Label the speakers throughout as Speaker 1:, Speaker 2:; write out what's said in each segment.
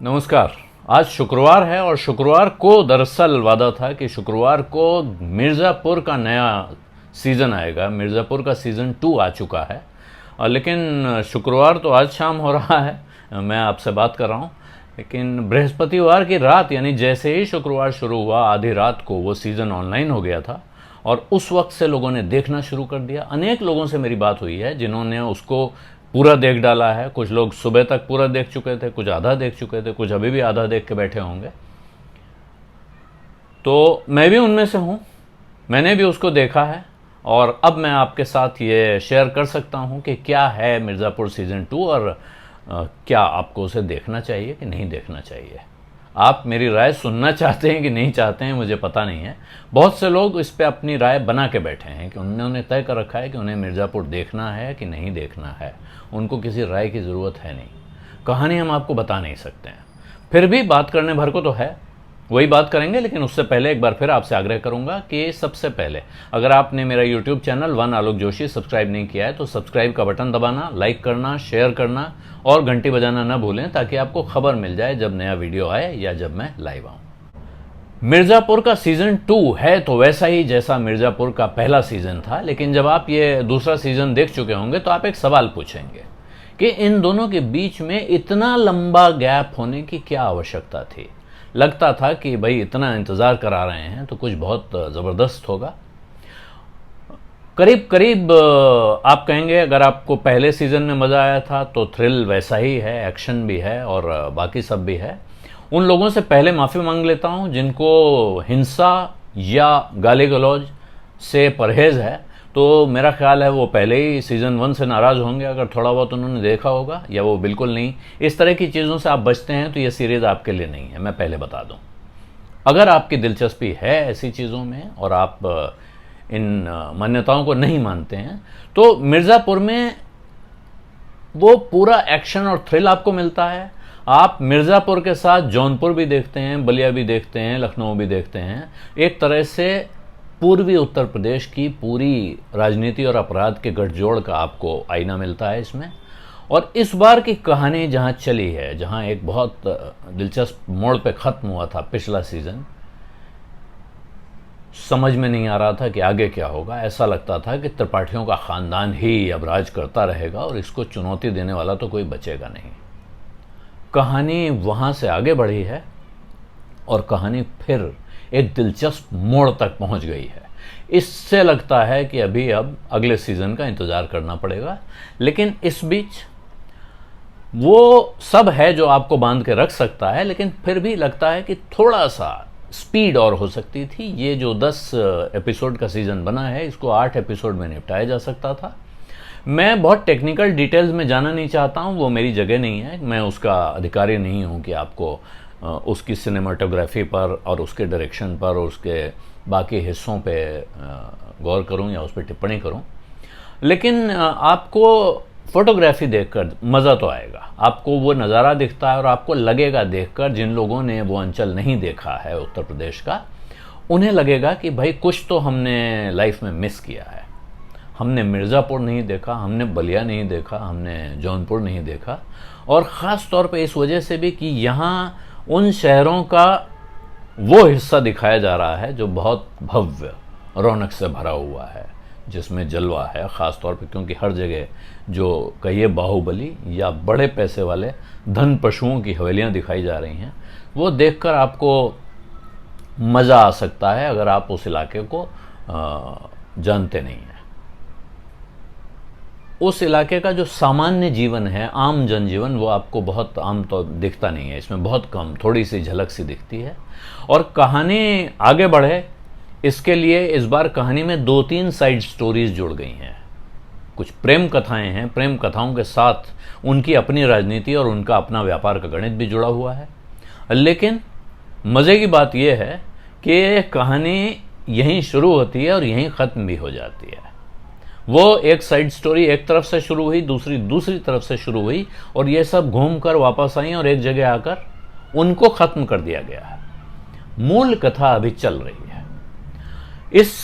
Speaker 1: नमस्कार। आज शुक्रवार है और शुक्रवार को दरअसल वादा था कि शुक्रवार को मिर्ज़ापुर का नया सीज़न आएगा। मिर्ज़ापुर का सीज़न 2 आ चुका है लेकिन शुक्रवार तो आज शाम हो रहा है, मैं आपसे बात कर रहा हूँ। लेकिन बृहस्पतिवार की रात यानी जैसे ही शुक्रवार शुरू हुआ आधी रात को वो सीज़न ऑनलाइन हो गया था और उस वक्त से लोगों ने देखना शुरू कर दिया। अनेक लोगों से मेरी बात हुई है जिन्होंने उसको पूरा देख डाला है। कुछ लोग सुबह तक पूरा देख चुके थे, कुछ आधा देख चुके थे, कुछ अभी भी आधा देख के बैठे होंगे। तो मैं भी उनमें से हूँ, मैंने भी उसको देखा है और अब मैं आपके साथ ये शेयर कर सकता हूँ कि क्या है मिर्ज़ापुर सीज़न 2 और क्या आपको उसे देखना चाहिए कि नहीं देखना चाहिए। आप मेरी राय सुनना चाहते हैं कि नहीं चाहते हैं मुझे पता नहीं है। बहुत से लोग इस पे अपनी राय बना के बैठे हैं कि उन्होंने तय कर रखा है कि उन्हें मिर्ज़ापुर देखना है कि नहीं देखना है। उनको किसी राय की ज़रूरत है नहीं। कहानी हम आपको बता नहीं सकते हैं, फिर भी बात करने भर को तो है, वही बात करेंगे। लेकिन उससे पहले एक बार फिर आपसे आग्रह करूंगा कि सबसे पहले अगर आपने मेरा यूट्यूब चैनल वन आलोक जोशी सब्सक्राइब नहीं किया है तो सब्सक्राइब का बटन दबाना, लाइक करना, शेयर करना और घंटी बजाना ना भूलें ताकि आपको खबर मिल जाए जब नया वीडियो आए या जब मैं लाइव आऊं। मिर्ज़ापुर का सीज़न 2 है तो वैसा ही जैसा मिर्ज़ापुर का पहला सीज़न था। लेकिन जब आप ये दूसरा सीज़न देख चुके होंगे तो आप एक सवाल पूछेंगे कि इन दोनों के बीच में इतना लंबा गैप होने की क्या आवश्यकता थी। लगता था कि भाई इतना इंतज़ार करा रहे हैं तो कुछ बहुत ज़बरदस्त होगा। करीब करीब आप कहेंगे अगर आपको पहले सीज़न में मज़ा आया था तो थ्रिल वैसा ही है, एक्शन भी है और बाकी सब भी है। उन लोगों से पहले माफ़ी मांग लेता हूं जिनको हिंसा या गाली गलौज से परहेज़ है। तो मेरा ख्याल है वो पहले ही सीज़न 1 से नाराज़ होंगे अगर थोड़ा बहुत उन्होंने देखा होगा, या वो बिल्कुल नहीं। इस तरह की चीज़ों से आप बचते हैं तो ये सीरीज़ आपके लिए नहीं है, मैं पहले बता दूं। अगर आपकी दिलचस्पी है ऐसी चीज़ों में और आप इन मान्यताओं को नहीं मानते हैं तो मिर्ज़ापुर में वो पूरा एक्शन और थ्रिल आपको मिलता है। आप मिर्ज़ापुर के साथ जौनपुर भी देखते हैं, बलिया भी देखते हैं, लखनऊ भी देखते हैं। एक तरह से पूर्वी उत्तर प्रदेश की पूरी राजनीति और अपराध के गठजोड़ का आपको आईना मिलता है इसमें। और इस बार की कहानी जहां चली है, जहां एक बहुत दिलचस्प मोड़ पे ख़त्म हुआ था पिछला सीज़न, समझ में नहीं आ रहा था कि आगे क्या होगा। ऐसा लगता था कि त्रिपाठियों का ख़ानदान ही अब राज करता रहेगा और इसको चुनौती देने वाला तो कोई बचेगा नहीं। कहानी वहाँ से आगे बढ़ी है और कहानी फिर एक दिलचस्प मोड़ तक पहुंच गई है। इससे लगता है कि अभी अब अगले सीज़न का इंतज़ार करना पड़ेगा। लेकिन इस बीच वो सब है जो आपको बांध के रख सकता है, लेकिन फिर भी लगता है कि थोड़ा सा स्पीड और हो सकती थी। ये जो 10 एपिसोड का सीज़न बना है इसको 8 एपिसोड में निपटाया जा सकता था। मैं बहुत टेक्निकल डिटेल्स में जाना नहीं चाहता हूँ, वो मेरी जगह नहीं है। मैं उसका अधिकारी नहीं हूँ कि आपको उसकी सिनेमाटोग्राफी पर और उसके डायरेक्शन पर और उसके बाकी हिस्सों पे गौर करूं या उस पर टिप्पणी करूं। लेकिन आपको फोटोग्राफी देखकर मज़ा तो आएगा। आपको वो नज़ारा दिखता है और आपको लगेगा देखकर, जिन लोगों ने वो अंचल नहीं देखा है उत्तर प्रदेश का, उन्हें लगेगा कि भाई कुछ तो हमने लाइफ में मिस किया है। हमने मिर्ज़ापुर नहीं देखा, हमने बलिया नहीं देखा, हमने जौनपुर नहीं देखा। और ख़ास तौर पे इस वजह से भी कि यहाँ उन शहरों का वो हिस्सा दिखाया जा रहा है जो बहुत भव्य रौनक से भरा हुआ है, जिसमें जलवा है। ख़ास तौर पे क्योंकि हर जगह जो कहिए बाहुबली या बड़े पैसे वाले धन पशुओं की हवेलियाँ दिखाई जा रही हैं, वो देखकर आपको मज़ा आ सकता है अगर आप उस इलाके को जानते नहीं हैं। उस इलाके का जो सामान्य जीवन है, आम जनजीवन, वो आपको बहुत आम तो दिखता नहीं है। इसमें बहुत कम, थोड़ी सी झलक सी दिखती है। और कहानी आगे बढ़े इसके लिए इस बार कहानी में 2-3 साइड स्टोरीज जुड़ गई हैं। कुछ प्रेम कथाएं हैं, प्रेम कथाओं के साथ उनकी अपनी राजनीति और उनका अपना व्यापार का गणित भी जुड़ा हुआ है। लेकिन मज़े की बात यह है कि कहानी यहीं शुरू होती है और यहीं ख़त्म भी हो जाती है। वो एक साइड स्टोरी एक तरफ से शुरू हुई, दूसरी तरफ से शुरू हुई और ये सब घूम कर वापस आई और एक जगह आकर उनको ख़त्म कर दिया गया है। मूल कथा अभी चल रही है। इस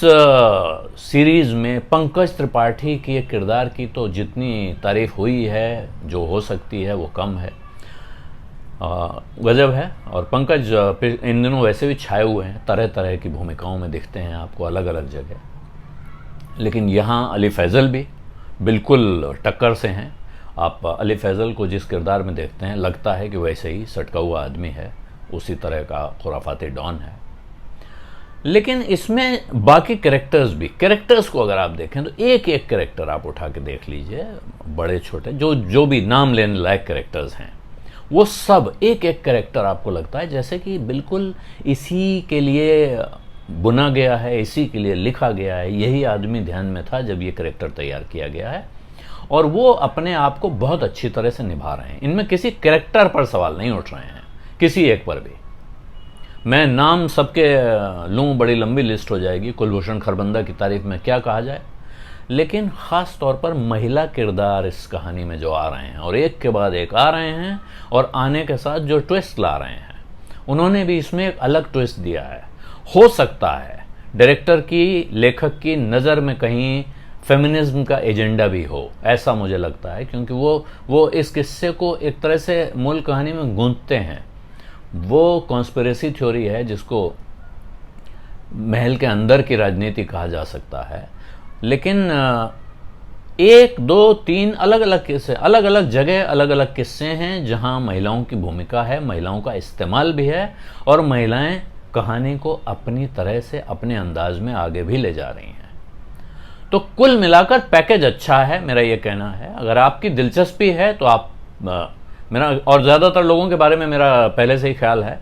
Speaker 1: सीरीज़ में पंकज त्रिपाठी के किरदार की तो जितनी तारीफ हुई है, जो हो सकती है वो कम है। गजब है। और पंकज इन दिनों वैसे भी छाए हुए हैं, तरह तरह की भूमिकाओं में दिखते हैं आपको अलग अलग जगह। लेकिन यहाँ अली फैज़ल भी बिल्कुल टक्कर से हैं। आप अली फैज़ल को जिस किरदार में देखते हैं लगता है कि वैसे ही सटका हुआ आदमी है, उसी तरह का खुराफाती डॉन है। लेकिन इसमें बाकी कैरेक्टर्स को अगर आप देखें तो एक एक कैरेक्टर आप उठा के देख लीजिए, बड़े छोटे जो भी नाम लेने लायक कैरेक्टर्स हैं, वो सब एक एक कैरेक्टर आपको लगता है जैसे कि बिल्कुल इसी के लिए बुना गया है, इसी के लिए लिखा गया है, यही आदमी ध्यान में था जब ये कैरेक्टर तैयार किया गया है, और वो अपने आप को बहुत अच्छी तरह से निभा रहे हैं। इनमें किसी कैरेक्टर पर सवाल नहीं उठ रहे हैं, किसी एक पर भी। मैं नाम सबके लूँ, बड़ी लंबी लिस्ट हो जाएगी, कुलभूषण खरबंदा की तारीफ में क्या कहा जाए, लेकिन ख़ास तौर पर महिला किरदार इस कहानी में जो आ रहे हैं और एक के बाद एक आ रहे हैं, और आने के साथ जो ट्विस्ट ला रहे हैं, उन्होंने भी इसमें एक अलग ट्विस्ट दिया है। हो सकता है डायरेक्टर की, लेखक की नज़र में कहीं फेमिनिज्म का एजेंडा भी हो, ऐसा मुझे लगता है, क्योंकि वो इस किस्से को एक तरह से मूल कहानी में गूंथते हैं। वो कॉन्स्पिरेसी थ्योरी है जिसको महल के अंदर की राजनीति कहा जा सकता है, लेकिन एक दो तीन अलग अलग किस्से, अलग अलग जगह अलग अलग किस्से हैं जहां महिलाओं की भूमिका है, महिलाओं का इस्तेमाल भी है, और महिलाएं कहानी को अपनी तरह से अपने अंदाज में आगे भी ले जा रही हैं। तो कुल मिलाकर पैकेज अच्छा है, मेरा ये कहना है। अगर आपकी दिलचस्पी है तो आप मेरा, और ज़्यादातर लोगों के बारे में मेरा पहले से ही ख्याल है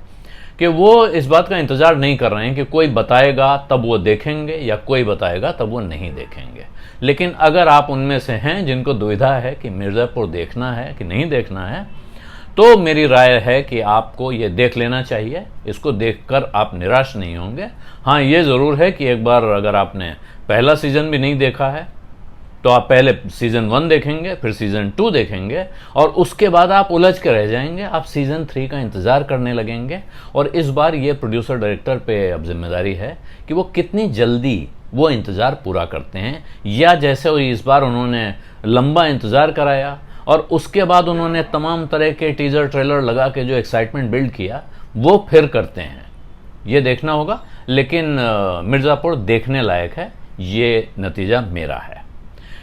Speaker 1: कि वो इस बात का इंतज़ार नहीं कर रहे हैं कि कोई बताएगा तब वो देखेंगे या कोई बताएगा तब वो नहीं देखेंगे। लेकिन अगर आप उनमें से हैं जिनको दुविधा है कि मिर्ज़ापुर देखना है कि नहीं देखना है, तो मेरी राय है कि आपको ये देख लेना चाहिए। इसको देखकर आप निराश नहीं होंगे। हाँ, ये ज़रूर है कि एक बार अगर आपने पहला सीज़न भी नहीं देखा है तो आप पहले सीज़न 1 देखेंगे, फिर सीज़न 2 देखेंगे, और उसके बाद आप उलझ के रह जाएंगे। आप सीज़न 3 का इंतज़ार करने लगेंगे। और इस बार ये प्रोड्यूसर डायरेक्टर पे अब जिम्मेदारी है कि वो कितनी जल्दी वो इंतज़ार पूरा करते हैं, या जैसे इस बार उन्होंने लंबा इंतज़ार कराया और उसके बाद उन्होंने तमाम तरह के टीज़र ट्रेलर लगा के जो एक्साइटमेंट बिल्ड किया, वो फिर करते हैं। ये देखना होगा। लेकिन मिर्ज़ापुर देखने लायक है, ये नतीजा मेरा है।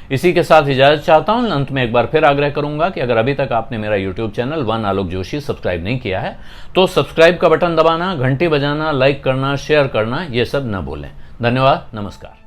Speaker 1: इसी के साथ इजाज़त चाहता हूं। अंत में एक बार फिर आग्रह करूंगा कि अगर अभी तक आपने मेरा यूट्यूब चैनल वन आलोक जोशी सब्सक्राइब नहीं किया है तो सब्सक्राइब का बटन दबाना, घंटी बजाना, लाइक करना, शेयर करना, ये सब न भूलें। धन्यवाद, नमस्कार।